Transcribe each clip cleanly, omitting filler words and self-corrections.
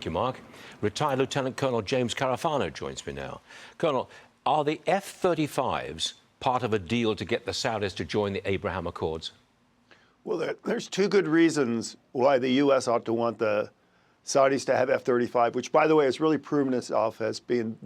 Thank you, Mark. Retired Lieutenant Colonel James Carafano joins me now. Colonel, are the F-35s part of a deal to get the Saudis to join the Abraham Accords? Well, there's two good reasons why the U.S. ought to want the Saudis to have F-35, which, by the way, has really proven itself as being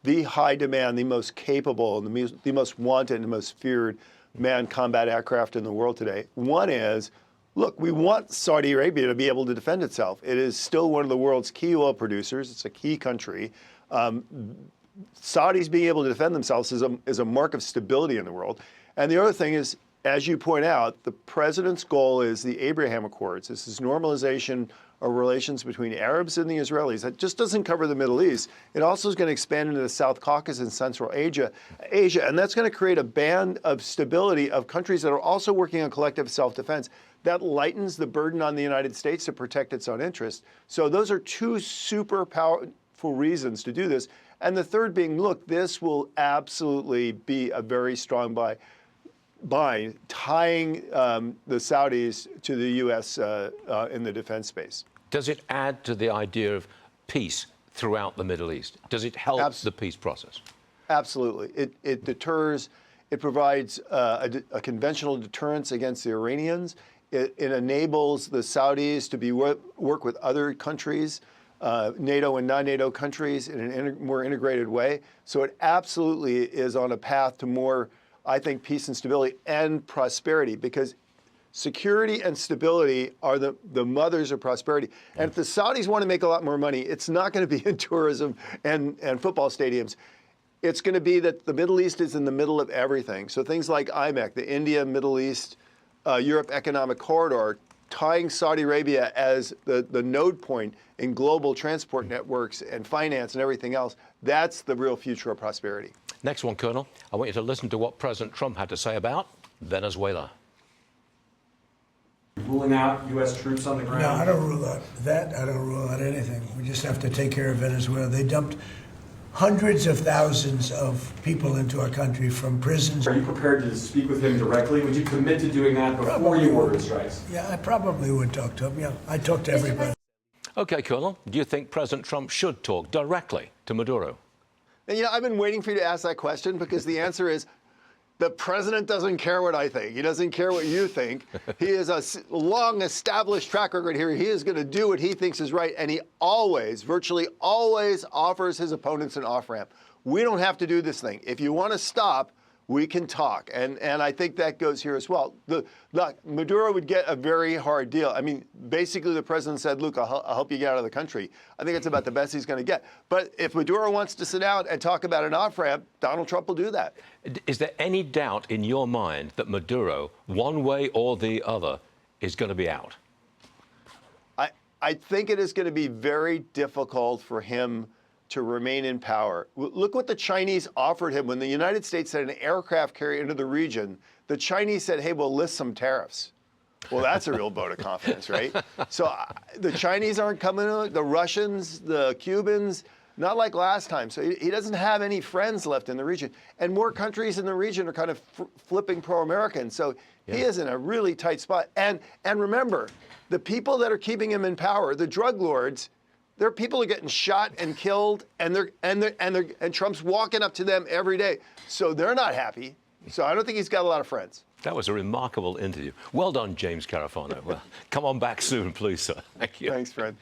the high demand, the most capable, and the most wanted and the most feared manned combat aircraft in the world today. One is, look, we want Saudi Arabia to be able to defend itself. It is still one of the world's key oil producers. It's a key country. Saudis being able to defend themselves is a mark of stability in the world. And the other thing is, as you point out, the president's goal is the Abraham Accords. This is normalization of relations between Arabs and the Israelis. That just doesn't cover the Middle East. It also is going to expand into the South Caucasus and Central Asia, and that's going to create a band of stability of countries that are also working on collective self-defense. That lightens the burden on the United States to protect its own interests. So those are two super powerful reasons to do this. And the third being, look, this will absolutely be a very strong by tying the Saudis to the U.S. In the defense space. Does it add to the idea of peace throughout the Middle East? Does it help the peace process? Absolutely. It deters. It provides a conventional deterrence against the Iranians. It enables the Saudis to work with other countries, NATO and non-NATO countries, in a more integrated way. So it absolutely is on a path to more, I think, peace and stability and prosperity, because security and stability are the mothers of prosperity. And if the Saudis want to make a lot more money, it's not going to be in tourism and football stadiums. It's going to be that the Middle East is in the middle of everything. So things like IMEC, the India, Middle East, Europe Economic Corridor, tying Saudi Arabia as the node point in global transport networks and finance and everything else, that's the real future of prosperity. Next one, Colonel. I want you to listen to what President Trump had to say about Venezuela. Ruling out U.S. troops on the ground? No, I don't rule out that. I don't rule out anything. We just have to take care of Venezuela. They dumped hundreds of thousands of people into our country from prisons. Are you prepared to speak with him directly? Would you commit to doing that before you order strikes? Yeah, I probably would talk to him. Yeah, I talk to everybody. Okay, Colonel, do you think President Trump should talk directly to Maduro? And, I've been waiting for you to ask that question, because the answer is the president doesn't care what I think. He doesn't care what you think. He has a long established track record here. He is going to do what he thinks is right. And he always, virtually always, offers his opponents an off-ramp. We don't have to do this thing. If you want to stop, we can talk. And I think that goes here as well. Maduro would get a very hard deal. I mean, basically the president said, look, I'll help you get out of the country. I think it's about the best he's going to get. But if Maduro wants to sit down and talk about an off-ramp, Donald Trump will do that. Is there any doubt in your mind that Maduro, one way or the other, is going to be out? I think it is going to be very difficult for him to remain in power. Look what the Chinese offered him when the United States sent an aircraft carrier into the region. The Chinese said, hey, we'll list some tariffs. Well, that's a real vote of confidence, right? So the Chinese aren't coming, the Russians, the Cubans, not like last time. So he doesn't have any friends left in the region. And more countries in the region are kind of flipping pro-American. So he is in a really tight spot. And remember, the people that are keeping him in power, the drug lords, there are people who are getting shot and killed, and Trump's walking up to them every day. So they're not happy. So I don't think he's got a lot of friends. That was a remarkable interview. Well done, James Carafano. Well, come on back soon, please, sir. Thank you. Thanks, Fred.